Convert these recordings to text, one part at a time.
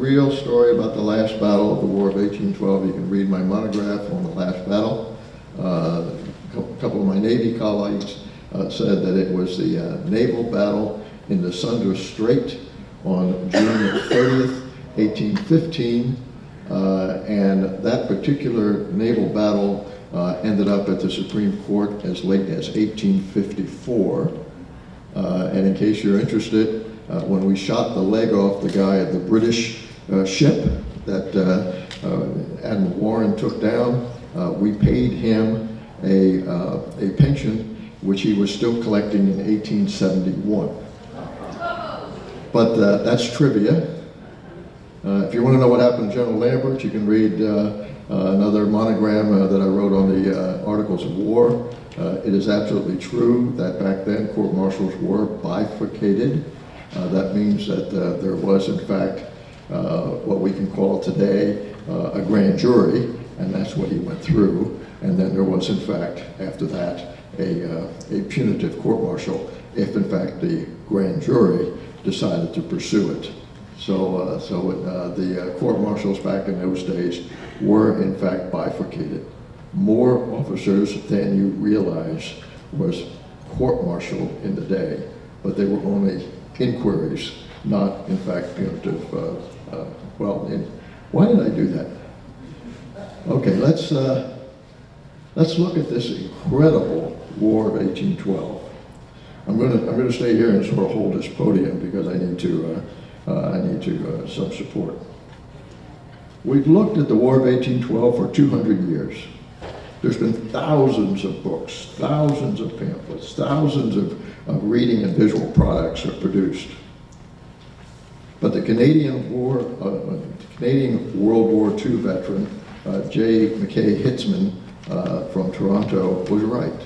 real story about the last battle of the War of 1812, you can read my monograph on the last battle. A couple of my Navy colleagues said that it was the naval battle in the Sunda Strait on June 30th, 1815, and that particular naval battle ended up at the Supreme Court as late as 1854. And in case you're interested, when we shot the leg off the guy at the British ship that Admiral Warren took down, we paid him a pension which he was still collecting in 1871. But that's trivia. If you want to know what happened to General Lambert, you can read another monogram that I wrote on the Articles of War. It is absolutely true that back then court-martials were bifurcated. That means that there was, in fact, what we can call today a grand jury, and that's what he went through. And then there was, in fact, after that, a punitive court-martial if, in fact, the grand jury decided to pursue it. So, the court-martials back in those days were, in fact, bifurcated. More officers than you realize was court-martial in the day, but they were only inquiries, not, in fact, punitive. Why did I do that? Okay, let's look at this incredible War of 1812. I'm going to stay here and sort of hold this podium because I need some support. We've looked at the War of 1812 for 200 years. There's been thousands of books, thousands of pamphlets, thousands of reading and visual products are produced. But the Canadian World War II veteran, J. McKay Hitzman from Toronto, was right.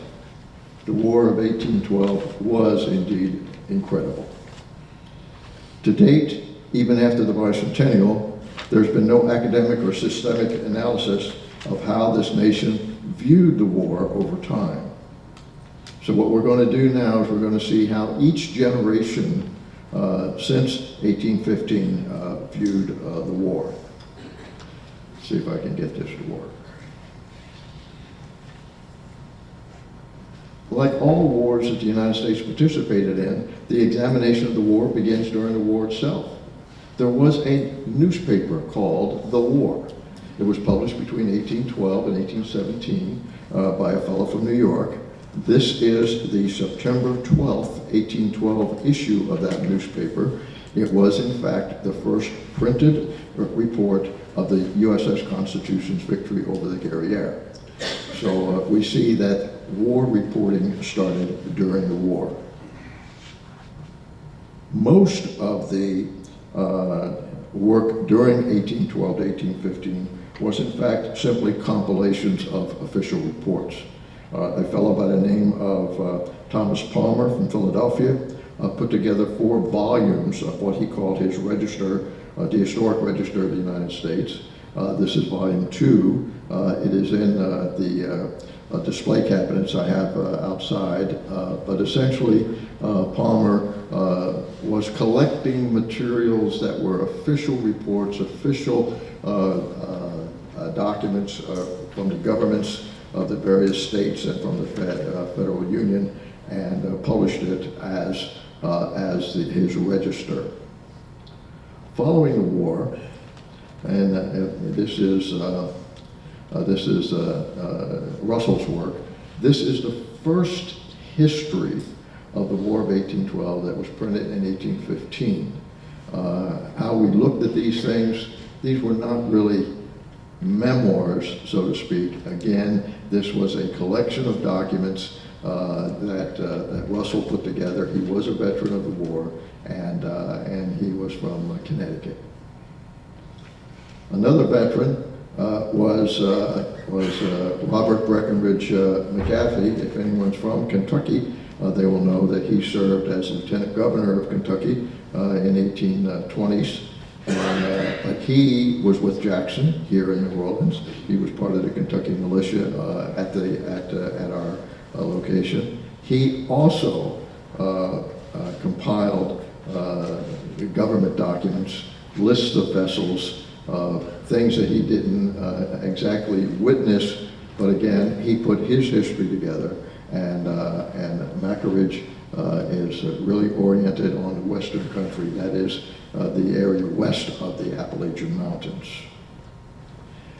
The War of 1812 was indeed incredible. To date, even after the bicentennial, there's been no academic or systemic analysis of how this nation viewed the war over time. So what we're going to do now is we're going to see how each generation since 1815 viewed the war. Let's see if I can get this to work. Like all wars that the United States participated in, the examination of the war begins during the war itself. There was a newspaper called The War. It was published between 1812 and 1817 by a fellow from New York. This is the September 12th, 1812 issue of that newspaper. It was, in fact, the first printed report of the USS Constitution's victory over the Guerriere. So we see that war reporting started during the war. Most of the work during 1812 to 1815 was in fact simply compilations of official reports. A fellow by the name of Thomas Palmer from Philadelphia put together 4 volumes of what he called his register, the Historic Register of the United States. This is volume 2. It is in the display cabinets I have outside, but essentially Palmer was collecting materials that were official reports, official documents from the governments of the various states and from the federal union, and published it as his register. Following the war, and this is Russell's work. This is the first history of the War of 1812 that was printed in 1815. How we looked at these things, these were not really memoirs, so to speak. Again, this was a collection of documents that Russell put together. He was a veteran of the war, and he was from Connecticut. Another veteran was Robert Breckinridge McGaffey. If anyone's from Kentucky, they will know that he served as Lieutenant Governor of Kentucky in 1820s. But he was with Jackson here in New Orleans. He was part of the Kentucky militia at our location. He also compiled government documents lists of vessels, things that he didn't exactly witness, but again, he put his history together, and Mackerridge is really oriented on the western country, that is the area west of the Appalachian Mountains.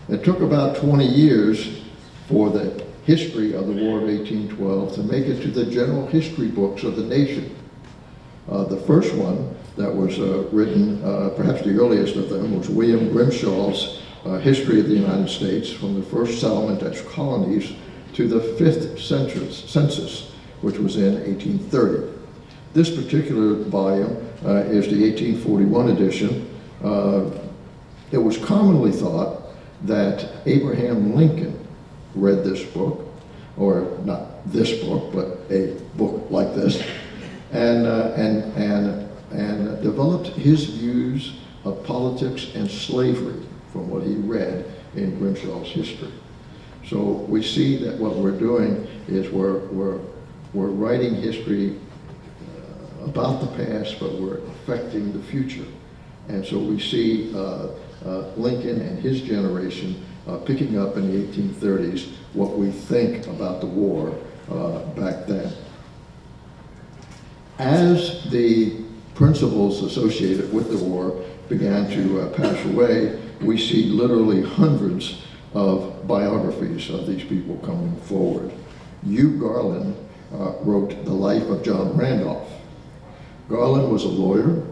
It took about 20 years for the history of the War of 1812 to make it to the general history books of the nation. The first one that was written, perhaps the earliest of them, was William Grimshaw's History of the United States from the first settlement as colonies to the fifth census, which was in 1830. This particular volume is the 1841 edition. It was commonly thought that Abraham Lincoln read this book, or not this book, but a book like this, and developed his views of politics and slavery from what he read in Grimshaw's history. So we see that what we're doing is we're writing history about the past, but we're affecting the future. And so we see Lincoln and his generation picking up in the 1830s what we think about the war back then. As the principles associated with the war began to pass away, we see literally hundreds of biographies of these people coming forward. Hugh Garland wrote The Life of John Randolph. Garland was a lawyer.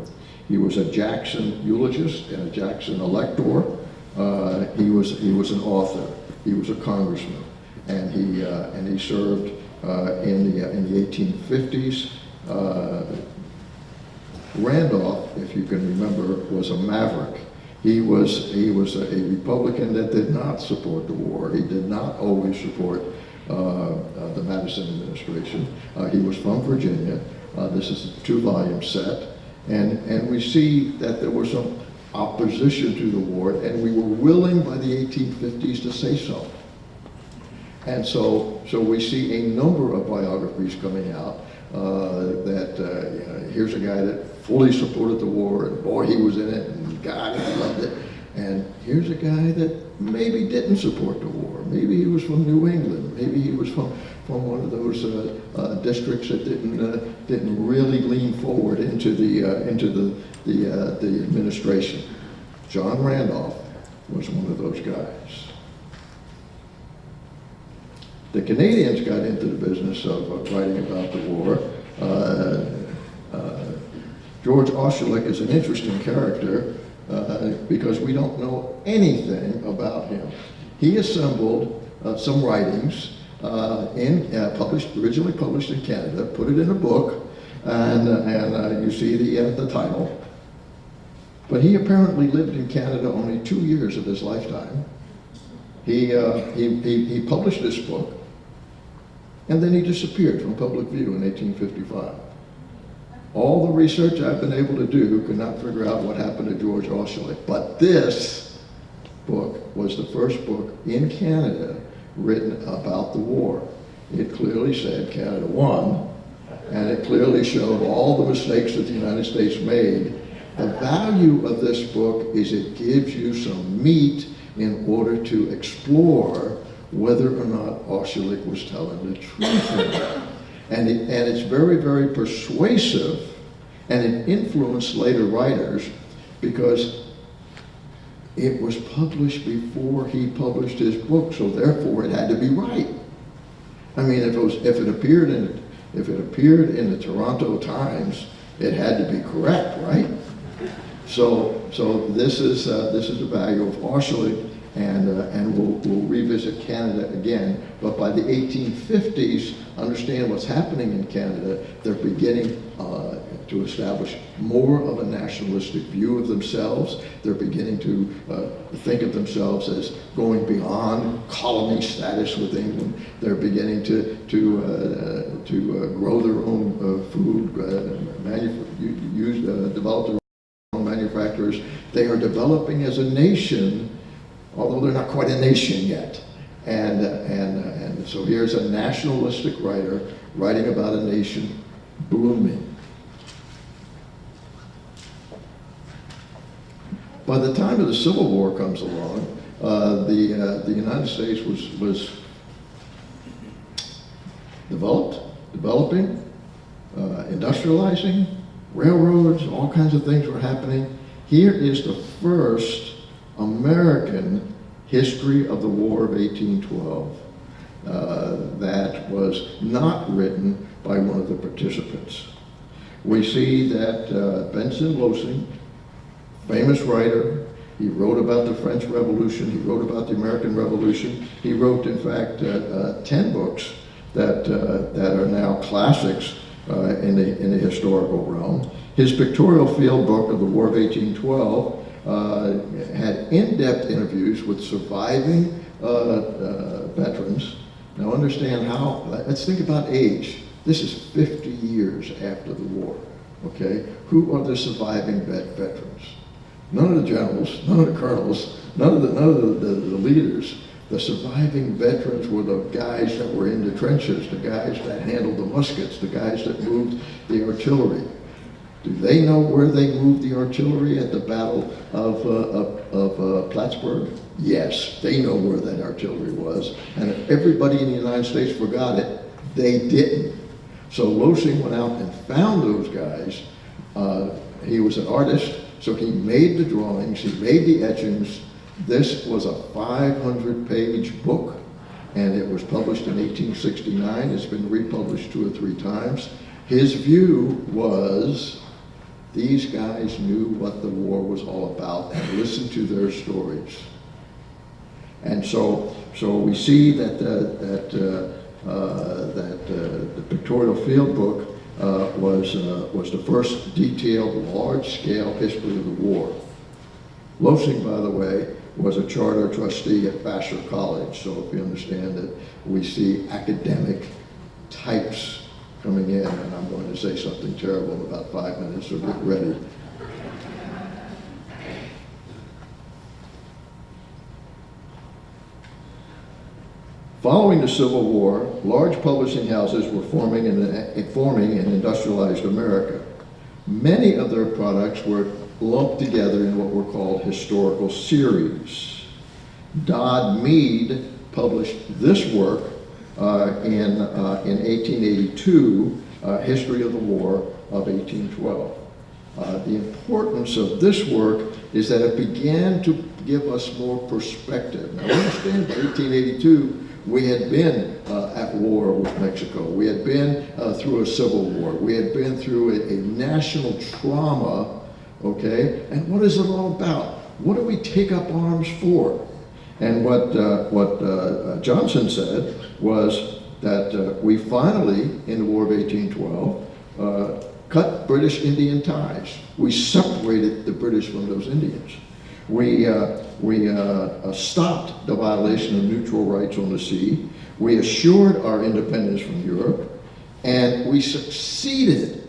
He was a Jackson eulogist and a Jackson elector. He was an author. He was a congressman, and he served in the 1850s. Randolph, if you can remember, was a maverick. He was a Republican that did not support the war. He did not always support the Madison administration. He was from Virginia. This is a 2-volume set. And we see that there was some opposition to the war, and we were willing by the 1850s to say so. And so we see a number of biographies coming out here's a guy that fully supported the war, and boy, he was in it, and God, he loved it. And here's a guy that maybe didn't support the war. Maybe he was from New England. Maybe he was from one of those districts that didn't really lean forward into the administration. John Randolph was one of those guys. The Canadians got into the business of writing about the war. George Austerlich is an interesting character because we don't know anything about him. He assembled some writings originally published in Canada, put it in a book, and you see the title. But he apparently lived in Canada only 2 years of his lifetime. He published this book, and then he disappeared from public view in 1855. All the research I've been able to do could not figure out what happened to George Austerlich. But this book was the first book in Canada written about the war. It clearly said Canada won, and it clearly showed all the mistakes that the United States made. The value of this book is it gives you some meat in order to explore whether or not Austerlich was telling the truth. And it's very, very persuasive, and it influenced later writers because it was published before he published his book, so therefore it had to be right. I mean, if it appeared in the Toronto Times, it had to be correct, right? So this is the value of Austerlich, and we'll revisit Canada again. But by the 1850s, understand what's happening in Canada. They're beginning to establish more of a nationalistic view of themselves. They're beginning to think of themselves as going beyond colony status with England. They're beginning to grow their own food, develop their own manufacturers. They are developing as a nation, although they're not quite a nation yet. And so here's a nationalistic writer writing about a nation blooming. By the time of the Civil War comes along, the United States was developing, industrializing, railroads, all kinds of things were happening. Here is the first American history of the War of 1812 that was not written by one of the participants. We see that Benson Losing, famous writer, he wrote about the French Revolution, he wrote about the American Revolution. He wrote, in fact, 10 books that are now classics in the historical realm. His pictorial field book of the War of 1812 had in-depth interviews with surviving veterans. Now understand how, let's think about age. This is 50 years after the war, okay? Who are the surviving veterans? None of the generals, none of the colonels, none of the leaders. The surviving veterans were the guys that were in the trenches, the guys that handled the muskets, the guys that moved the artillery. Do they know where they moved the artillery at the Battle of Plattsburgh? Yes, they know where that artillery was. And if everybody in the United States forgot it, they didn't. So Losing went out and found those guys. He was an artist, so he made the drawings, he made the etchings. This was a 500-page book, and it was published in 1869. It's been republished 2 or 3 times. His view was these guys knew what the war was all about and listened to their stories. And so we see that the pictorial field book was the first detailed, large-scale history of the war. Losing, by the way, was a charter trustee at Vassar College, so if you understand that we see academic types coming in, and I'm going to say something terrible in about 5 minutes, so get ready. Following the Civil War, large publishing houses were forming in industrialized America. Many of their products were lumped together in what were called historical series. Dodd Mead published this work in 1882, History of the War of 1812. The importance of this work is that it began to give us more perspective. Now understand, by 1882, we had been at war with Mexico. We had been through a civil war. We had been through a national trauma, okay? And what is it all about? What do we take up arms for? And what Johnson said was that we finally, in the War of 1812, cut British Indian ties. We separated the British from those Indians. We stopped the violation of neutral rights on the sea. We assured our independence from Europe, and we succeeded.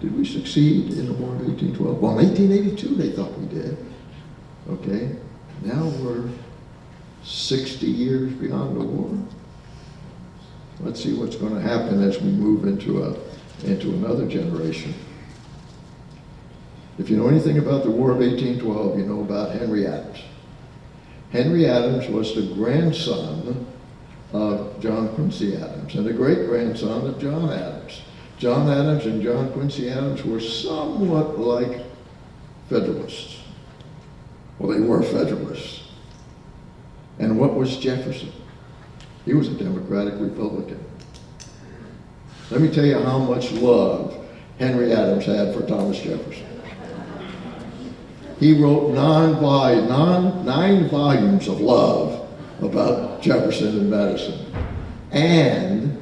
Did we succeed in the War of 1812? Well, in 1882 they thought we did. Okay, now we're 60 years beyond the war. Let's see what's going to happen as we move into another generation. If you know anything about the War of 1812, you know about Henry Adams. Henry Adams was the grandson of John Quincy Adams and the great-grandson of John Adams. John Adams and John Quincy Adams were somewhat like Federalists. Well, they were Federalists. And what was Jefferson? He was a Democratic Republican. Let me tell you how much love Henry Adams had for Thomas Jefferson. He wrote 9 volumes of love about Jefferson and Madison. And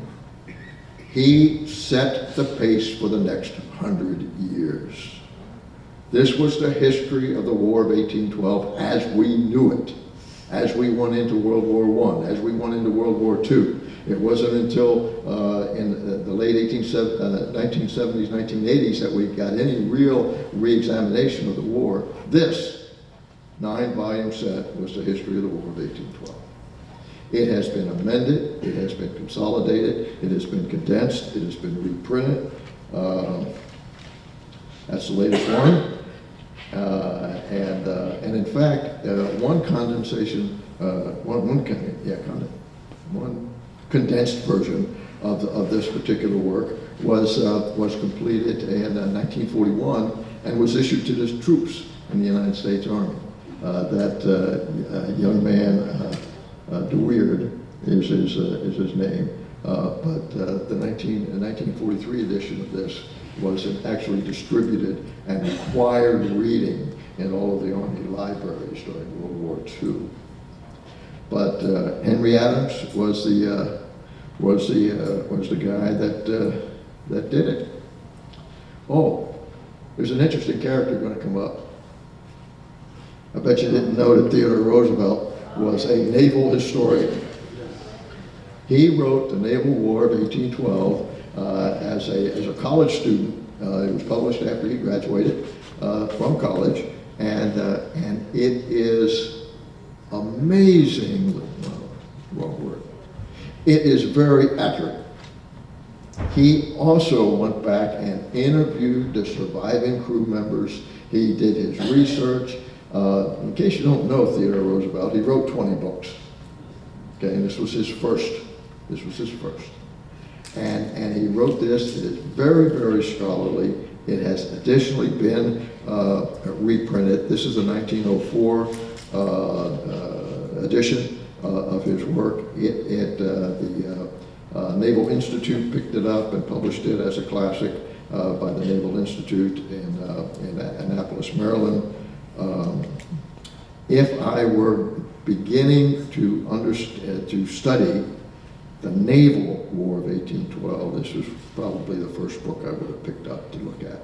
he set the pace for the next 100 years. This was the history of the War of 1812 as we knew it, as we went into World War I, as we went into World War II. It wasn't until in the late 1970s, 1980s that we got any real re-examination of the war. This 9-volume set was the history of the War of 1812. It has been amended, it has been consolidated, it has been condensed, it has been reprinted. That's the latest one. And in fact, one condensation, one condensed version of this particular work was completed in 1941 and was issued to the troops in the United States Army. That young man, DeWeerd, is his name, but the 1943 edition of this was actually distributed and required reading in all of the Army libraries during World War II. But Henry Adams was the guy that did it. Oh, there's an interesting character going to come up. I bet you didn't know that Theodore Roosevelt was a naval historian. He wrote The Naval War of 1812 as a college student. It was published after he graduated from college, and it is amazingly, wrong word. It is very accurate. He also went back and interviewed the surviving crew members. He did his research. In case you don't know Theodore Roosevelt, he wrote 20 books. Okay, and this was his first. And he wrote this. It is very, very scholarly. It has additionally been reprinted. This is a 1904 edition of his work. The Naval Institute picked it up and published it as a classic by the Naval Institute in Annapolis, Maryland. If I were beginning to study the Naval War of 1812, this was probably the first book I would have picked up to look at.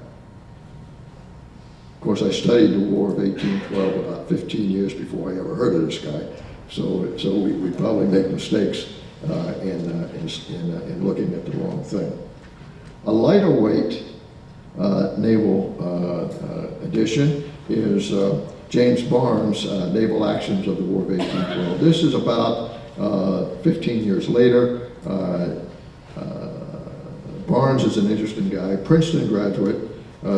Of course, I studied the War of 1812 about 15 years before I ever heard of this guy, so we probably make mistakes in looking at the wrong thing. A lighter weight naval edition is James Barnes' Naval Actions of the War of 1812. This is about 15 years later. Barnes is an interesting guy, Princeton graduate,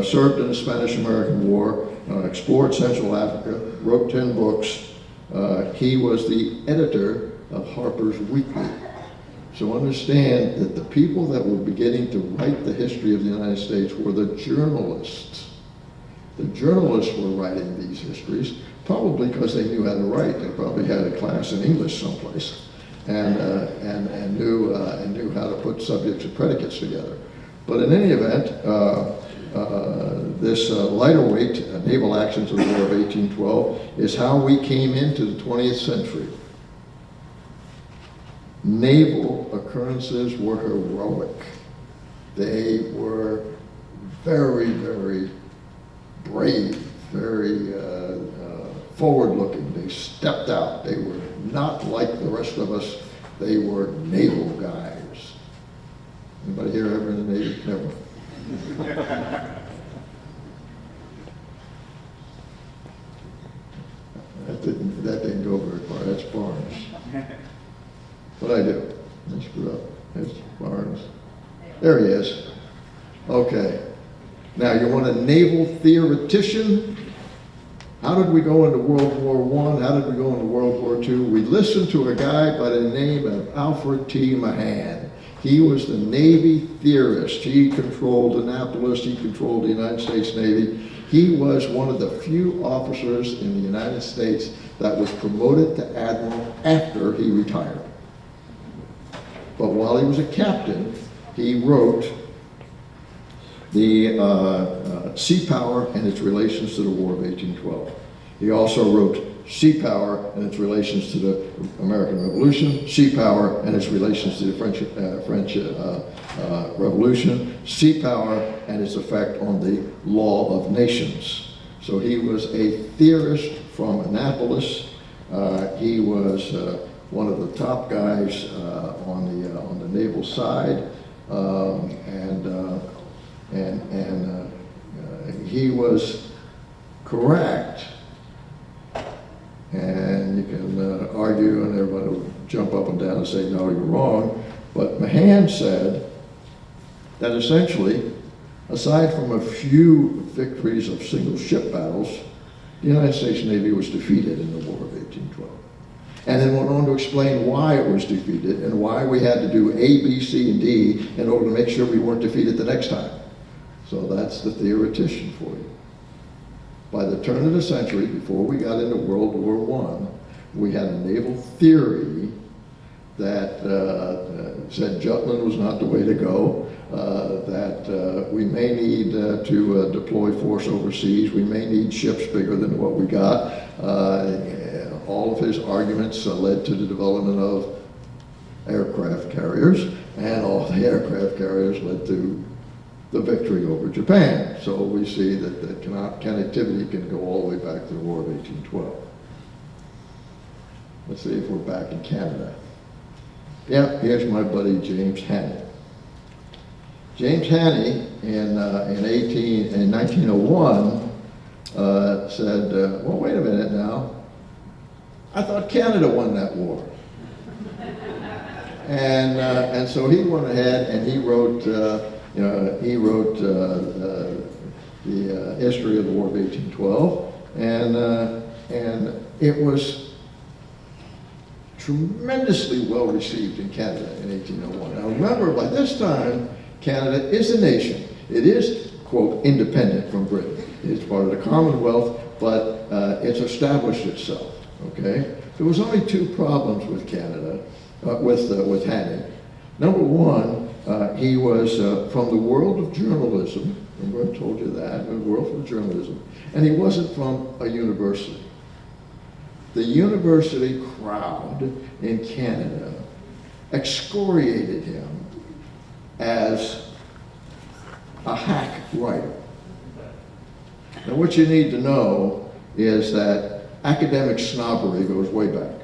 served in the Spanish-American War, explored Central Africa, wrote 10 books. He was the editor of Harper's Weekly. So understand that the people that were beginning to write the history of the United States were the journalists. The journalists were writing these histories, probably because they knew how to write. They probably had a class in English someplace, and knew how to put subjects and predicates together. But in any event, this lighter weight Naval Actions of the War of 1812 is how we came into the 20th century. Naval occurrences were heroic. They were very, very brave, very forward-looking. They stepped out. They were not like the rest of us. They were naval guys. Anybody here ever in the Navy? Never. That didn't go very far. That's Barnes. What'd I do? I screwed up. That's Barnes. There he is. Okay. Now, you want a naval theoretician? How did we go into World War I? How did we go into World War II? We listened to a guy by the name of Alfred T. Mahan. He was the Navy theorist. He controlled Annapolis. He controlled the United States Navy. He was one of the few officers in the United States that was promoted to admiral after he retired. But while he was a captain, he wrote the Sea Power and its relations to the War of 1812. He also wrote Sea Power and its relations to the American Revolution, Sea Power and its relations to the French Revolution, Sea Power and its effect on the law of nations. So he was a theorist from Annapolis. He was one of the top guys on the naval side, he was correct. And you can argue, and everybody will jump up and down and say, no, you're wrong. But Mahan said that essentially Aside from a few victories of single ship battles, the United States Navy was defeated in the War of 1812. And then went on to explain why it was defeated and why we had to do A, B, C, and D in order to make sure we weren't defeated the next time. So that's the theoretician for you. By the turn of the century, before we got into World War I, we had a naval theory that said Jutland was not the way to go, that we may need to deploy force overseas, we may need ships bigger than what we got. All of his arguments led to the development of aircraft carriers, and all the aircraft carriers led to the victory over Japan. So we see that connectivity can go all the way back to the War of 1812. Let's see if we're back in Canada. Yeah, here's my buddy James Haney. James Haney in 1901 said, well, wait a minute now. I thought Canada won that war. And so he went ahead and he wrote, the history of the War of 1812, and it was tremendously well received in Canada in 1801. Now remember, by this time, Canada is a nation. It is, quote, independent from Britain. It's part of the Commonwealth, but it's established itself. Okay, there was only two problems with Canada, with Haney. Number one, he was from the world of journalism. Remember I told you that, the world of journalism, and he wasn't from a university. The university crowd in Canada excoriated him as a hack writer. Now what you need to know is that academic snobbery goes way back.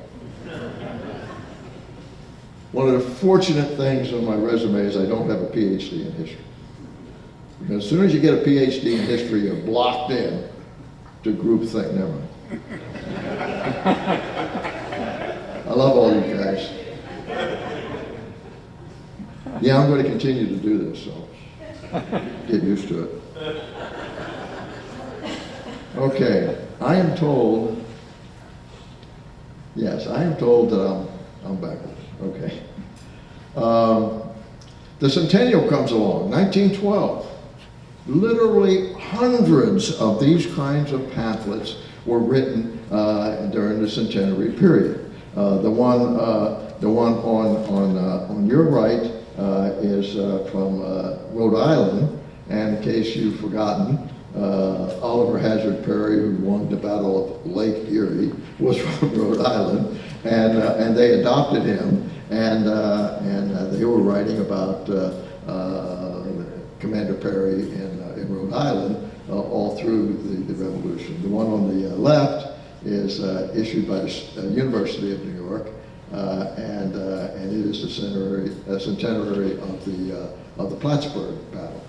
One of the fortunate things on my resume is I don't have a PhD in history. Because as soon as you get a PhD in history, you're blocked in to groupthink. Never mind. I love all you guys. Yeah, I'm going to continue to do this, so get used to it. Okay, I am told that I'm backwards. Okay. The centennial comes along, 1912. Literally hundreds of these kinds of pamphlets were written during the centenary period. The one on your right is from Rhode Island, and in case you've forgotten, Oliver Hazard Perry, who won the Battle of Lake Erie, was from Rhode Island, and they adopted him, and they were writing about Commander Perry in Rhode Island all through the Revolution. The one on the left is issued by the University of New York, and it is the centenary of the Plattsburgh battle.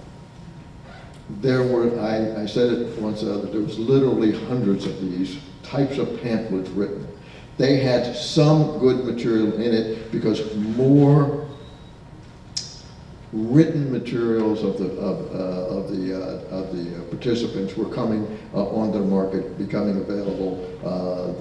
There were, I said it once, there was literally hundreds of these types of pamphlets written. They had some good material in it because more written materials of the participants were coming on the market, becoming available.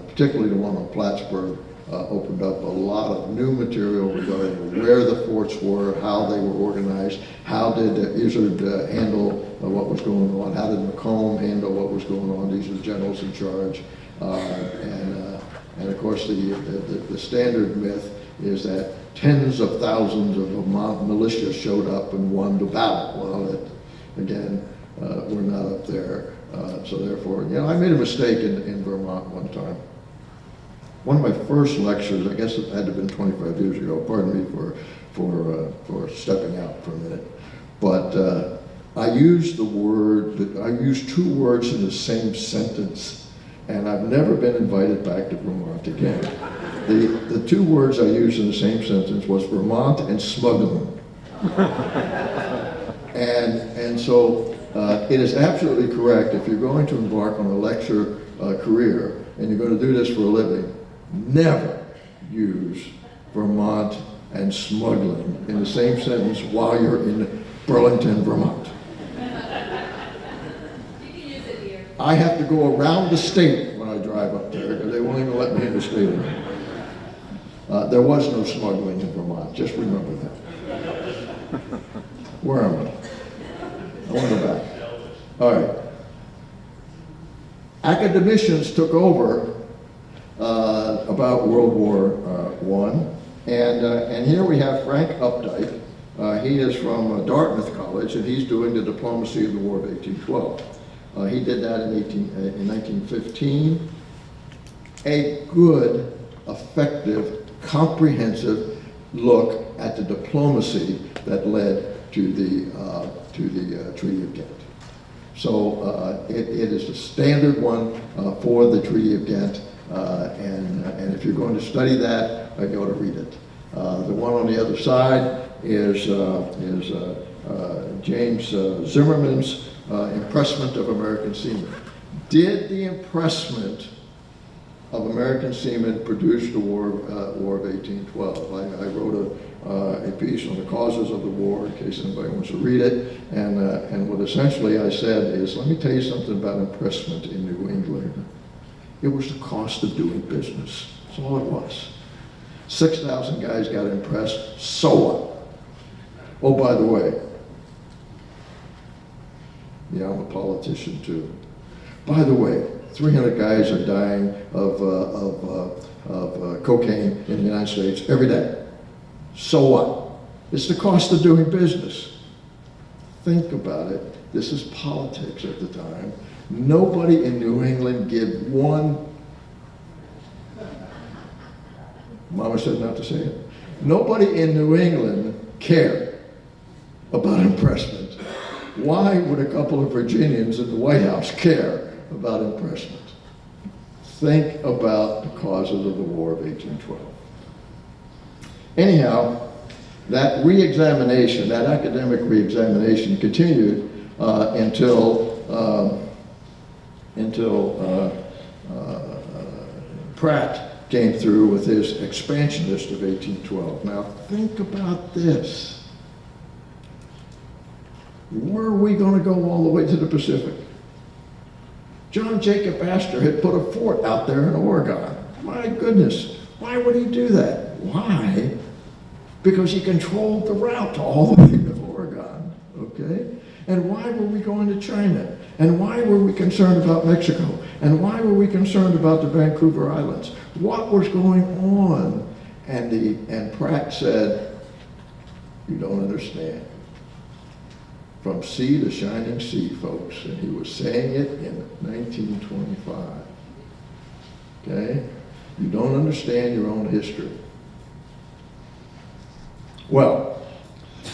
Particularly the one on Plattsburgh opened up a lot of new material regarding where the forts were, how they were organized, how did Izzard handle what was going on, how did Macomb handle what was going on. These are the generals in charge, and of course the standard myth is that tens of thousands of militia showed up and won the battle. Well, again, we're not up there. So therefore, I made a mistake in Vermont one time. One of my first lectures, I guess it had to have been 25 years ago, pardon me for stepping out for a minute, but I used two words in the same sentence, and I've never been invited back to Vermont again. The two words I used in the same sentence was Vermont and smuggling. and so it is absolutely correct, if you're going to embark on a lecture career and you're going to do this for a living, never use Vermont and smuggling in the same sentence while you're in Burlington, Vermont. I have to go around the state when I drive up there because they won't even let me in the state anymore. There was no smuggling in Vermont, just remember that. Where am I? I want to go back. All right. Academicians took over about World War I, and here we have Frank Updike. He is from Dartmouth College, and he's doing the diplomacy of the War of 1812. He did that in 1915. A good, effective, comprehensive look at the diplomacy that led to the Treaty of Ghent. So it is a standard one for the Treaty of Ghent, and if you're going to study that, I go to read it. The one on the other side is James Zimmerman's impressment of American seamen. Did the impressment of American seamen produce the War of 1812? I wrote a piece on the causes of the war in case anybody wants to read it, and what essentially I said is, let me tell you something about impressment in New England. It was the cost of doing business. That's all it was. 6,000 guys got impressed, so what? Oh, by the way, yeah, I'm a politician too. By the way, 300 guys are dying of cocaine in the United States every day. So what? It's the cost of doing business. Think about it. This is politics at the time. Nobody in New England gave one. Mama said not to say it. Nobody in New England cared about impressment. Why would a couple of Virginians in the White House care about impressment? Think about the causes of the War of 1812. Anyhow, that re-examination, that academic re-examination continued until Pratt came through with his expansionist of 1812. Now think about this. Were we going to go all the way to the Pacific? John Jacob Astor had put a fort out there in Oregon. My goodness, why would he do that? Why? Because he controlled the route to all the way to Oregon, okay? And why were we going to China? And why were we concerned about Mexico? And why were we concerned about the Vancouver Islands? What was going on? And Pratt said, you don't understand. From sea to shining sea, folks. And he was saying it in 1925. Okay? You don't understand your own history. Well,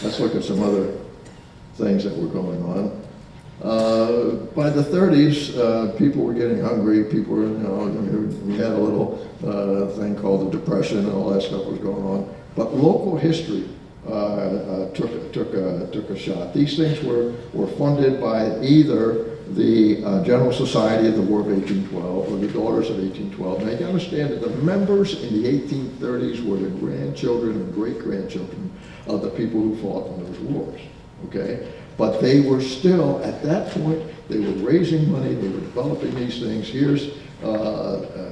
let's look at some other things that were going on. By the 30s, people were getting hungry. People were, we had a little thing called the Depression, and all that stuff was going on. But local history took a shot. These things were funded by either the General Society of the War of 1812 or the Daughters of 1812. Now you can understand that the members in the 1830s were the grandchildren and great-grandchildren of the people who fought in those wars, okay? But they were still, at that point, they were raising money, they were developing these things. Here's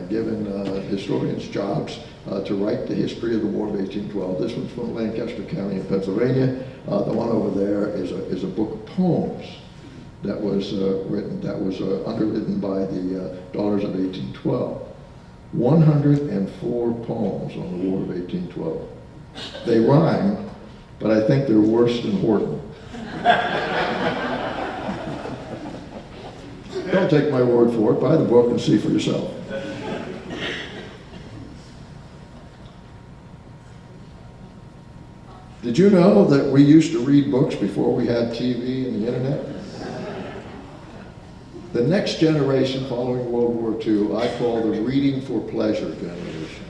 given historians jobs to write the history of the War of 1812. This one's from Lancaster County in Pennsylvania. The one over there is a book of poems that was underwritten by the Daughters of 1812. 104 poems on the War of 1812. They rhyme, but I think they're worse than Horton. Don't take my word for it. Buy the book and see for yourself. Did you know that we used to read books before we had TV and the internet? The next generation following World War II, I call the reading for pleasure generation,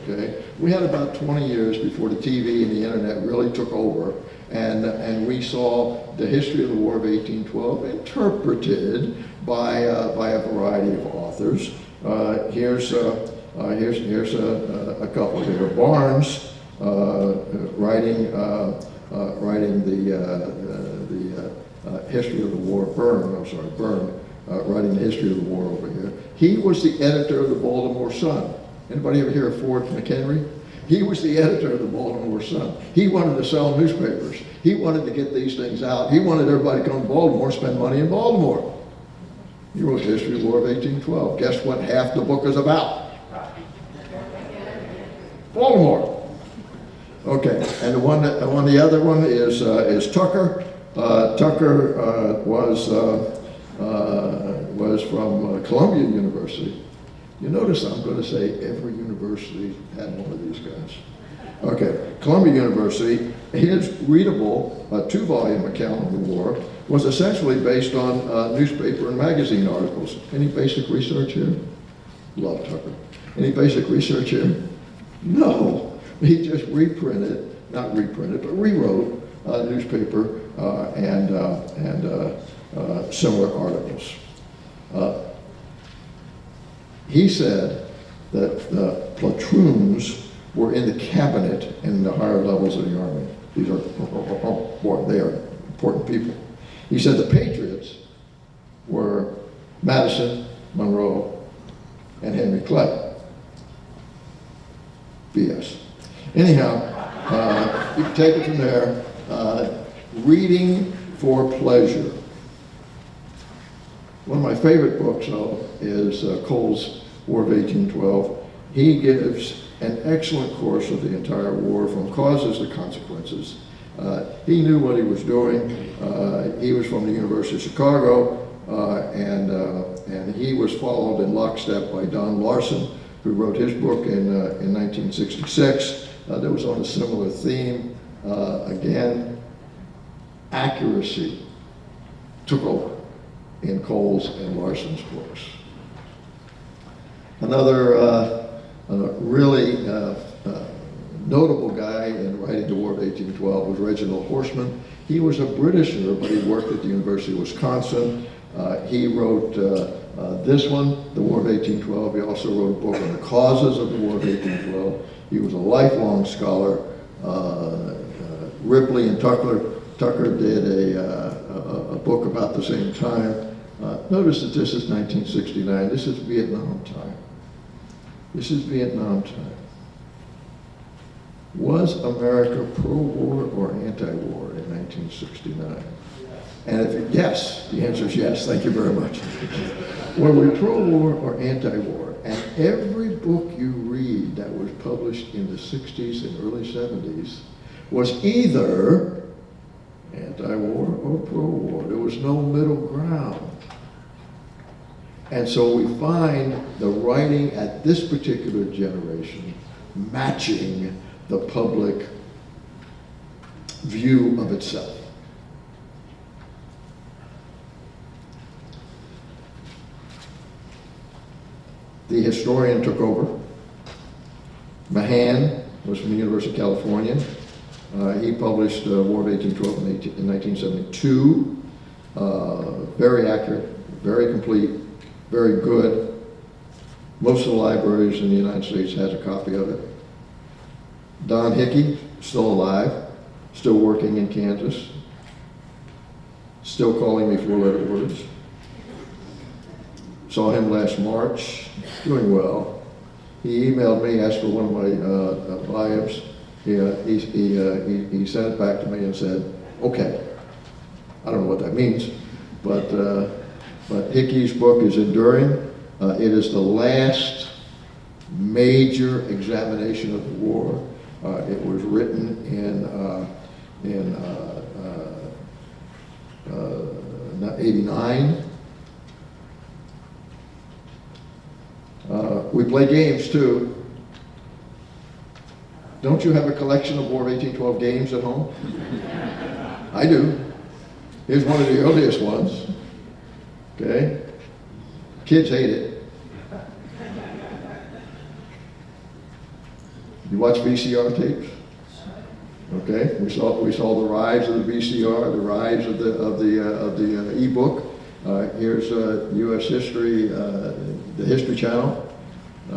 okay? We had about 20 years before the TV and the internet really took over, and we saw the history of the War of 1812 interpreted by a variety of authors. Here's a couple here. Barnes, writing the history of the war. Byrne writing the history of the war over here. He was the editor of the Baltimore Sun. Anybody ever hear of Ford McHenry? He was the editor of the Baltimore Sun. He wanted to sell newspapers. He wanted to get these things out. He wanted everybody to come to Baltimore, spend money in Baltimore. He wrote the history of the War of 1812. Guess what half the book is about? Baltimore. Okay, and the other one is Tucker. Tucker was from Columbia University. You notice I'm going to say every university had one of these guys. Okay, Columbia University, his readable 2-volume account of the war was essentially based on newspaper and magazine articles. Any basic research here? Love Tucker. Any basic research here? No. He just not reprinted, but rewrote newspaper and similar articles. He said that the platoons were in the cabinet and the higher levels of the army. These are, boy, they are important people. He said the patriots were Madison, Monroe, and Henry Clay. BS. Anyhow, you can take it from there. Reading for pleasure. One of my favorite books, though, is Cole's War of 1812. He gives an excellent course of the entire war, from causes to consequences. He knew what he was doing. He was from the University of Chicago, and he was followed in lockstep by Don Larson, who wrote his book in 1966. That was on a similar theme. Again, accuracy took over in Cole's and Larson's books. Another really notable guy in writing the War of 1812 was Reginald Horseman. He was a Britisher, but he worked at the University of Wisconsin. He wrote this one, The War of 1812. He also wrote a book on the causes of the War of 1812. He was a lifelong scholar. Ripley and Tucker did a book about the same time. Notice that this is 1969. This is Vietnam time. This is Vietnam time. Was America pro-war or anti-war in 1969? And yes, the answer is yes. Thank you very much. Were we pro-war or anti-war? And every book you read that was published in the 60s and early 70s was either anti-war or pro-war. There was no middle ground. And so we find the writing at this particular generation matching the public view of itself. The historian took over. Mahan was from the University of California. He published War of 1812 in 1972. Very accurate, very complete, very good. Most of the libraries in the United States has a copy of it. Don Hickey, still alive, still working in Kansas, still calling me 4-letter words. Saw him last March, doing well. He emailed me, asked for one of my volumes. He sent it back to me and said, okay. I don't know what that means, but Hickey's book is enduring. It is the last major examination of the war. It was written in 89. We play games too. Don't you have a collection of War of 1812 games at home? I do. Here's one of the earliest ones. Okay? Kids hate it. You watch VCR tapes? Okay, we saw the rise of the VCR, the rise of the e-book. Here's U.S. History, the History Channel.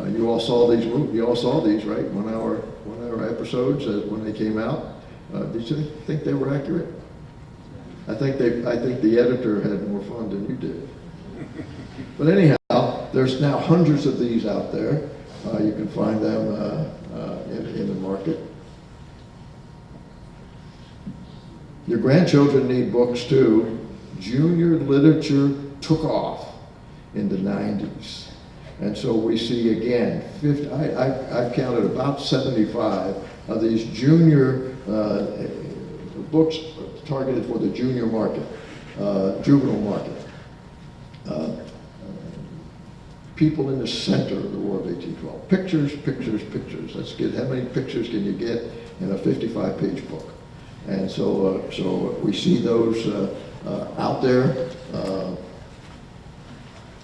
You all saw these movies. You all saw these, right? 1 hour episodes when they came out. Did you think they were accurate? I think the editor had more fun than you did. But anyhow, there's now hundreds of these out there. You can find them in the market. Your grandchildren need books too. Junior literature took off in the 90s. And so we see again, I've counted about 75 of these junior books targeted for the junior market, juvenile market. People in the center of the War of 1812. Pictures, pictures, pictures. Let's get, how many pictures can you get in a 55-page book? And so, so we see those out there. A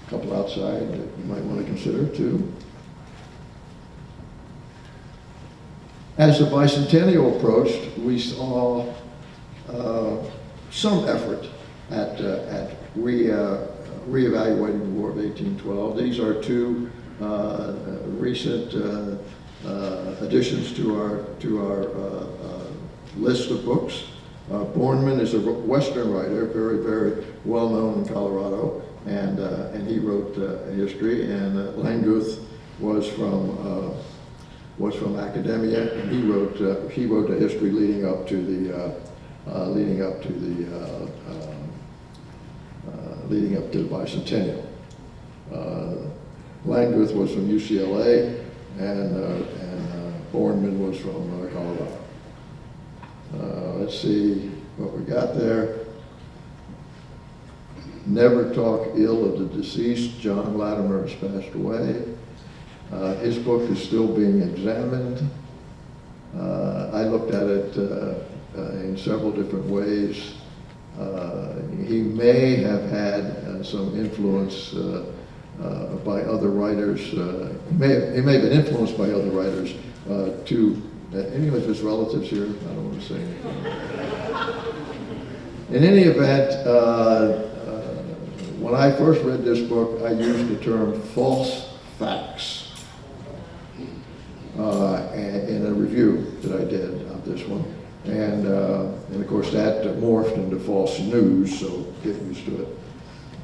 couple outside that you might want to consider too. As the bicentennial approached, we saw some effort at reevaluating the War of 1812. These are two recent additions to our list of books. Bornemann is a Western writer, very, very well known in Colorado, and he wrote history. And Langguth was from academia, and he wrote a history leading up to the bicentennial. Langguth was from UCLA, and Bornemann was from Colorado. Let's see what we got there. Never Talk Ill of the Deceased. John Latimer has passed away. His book is still being examined. I looked at it in several different ways. He may have had some influence by other writers. He may have been influenced by other writers to any of his relatives here. I don't want to say anything. In any event, when I first read this book, I used the term false facts in a review that I did of this one. And of course that morphed into false news, so get used to it.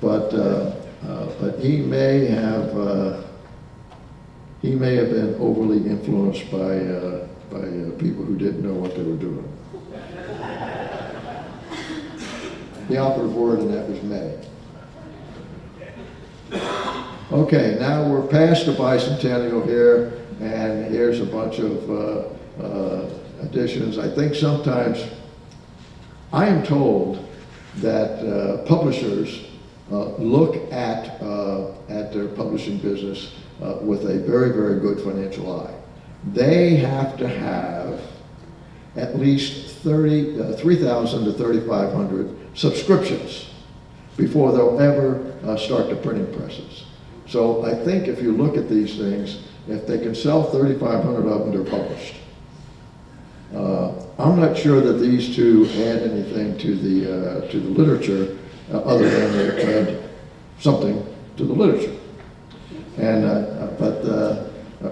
But he may have been overly influenced by people who didn't know what they were doing. The operative word in that was may. Okay, now we're past the bicentennial here, and here's a bunch of additions. I think sometimes I am told that publishers look at their publishing business with a very, very good financial eye. They have to have at least 3,000 to 3,500 subscriptions before they'll ever start the printing presses. So I think if you look at these things, if they can sell 3,500 of them, they're published. I'm not sure that these two add anything to the literature other than they add something to the literature. And but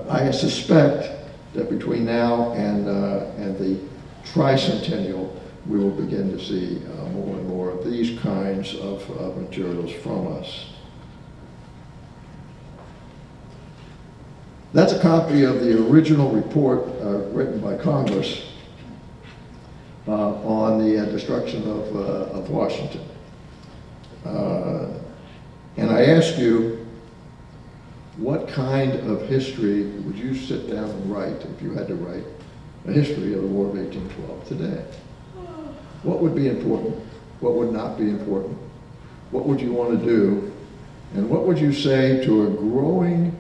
I suspect that between now and the tricentennial, we will begin to see more and more of these kinds of materials from us. That's a copy of the original report written by Congress on the destruction of Washington. And I asked you, what kind of history would you sit down and write if you had to write a history of the War of 1812 today? What would be important? What would not be important? What would you want to do? And what would you say to a growing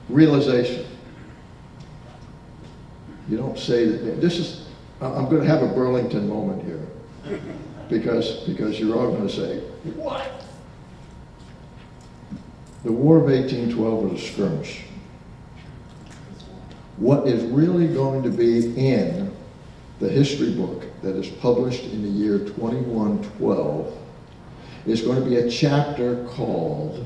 realization? You don't say that. This is, I'm going to have a Burlington moment here, because you're all going to say, what? The War of 1812 was a skirmish. What is really going to be in the history book that is published in the year 2112 is going to be a chapter called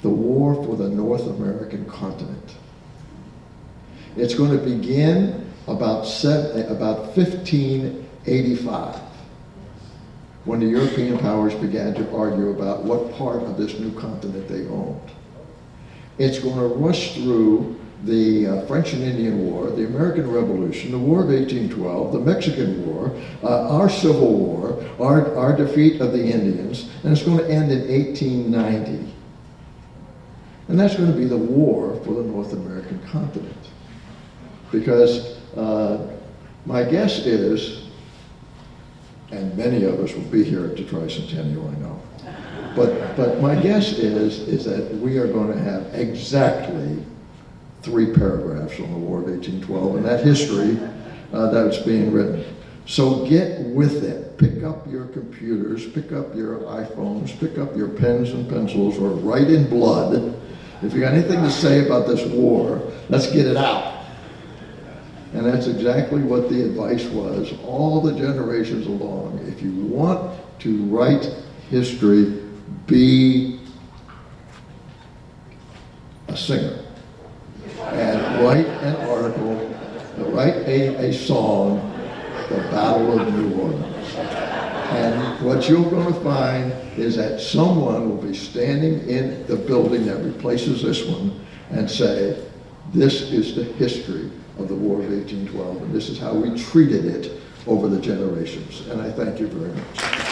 The War for the North American Continent. It's going to begin about 1585. when the European powers began to argue about what part of this new continent they owned. It's going to rush through the French and Indian War, the American Revolution, the War of 1812, the Mexican War, our Civil War, our defeat of the Indians, and it's going to end in 1890. And that's going to be the war for the North American continent. Because my guess is, and many of us will be here at the tricentennial, I know, but my guess is that we are going to have exactly 3 paragraphs on the War of 1812 and that history that's being written. So get with it. Pick up your computers, pick up your iPhones, pick up your pens and pencils, or write in blood. If you got anything to say about this war, let's get it out. And that's exactly what the advice was all the generations along. If you want to write history, be a singer. And write an article, write a song, The Battle of New Orleans. And what you're going to find is that someone will be standing in the building that replaces this one and say, this is the history of the War of 1812, and this is how we treated it over the generations. And I thank you very much.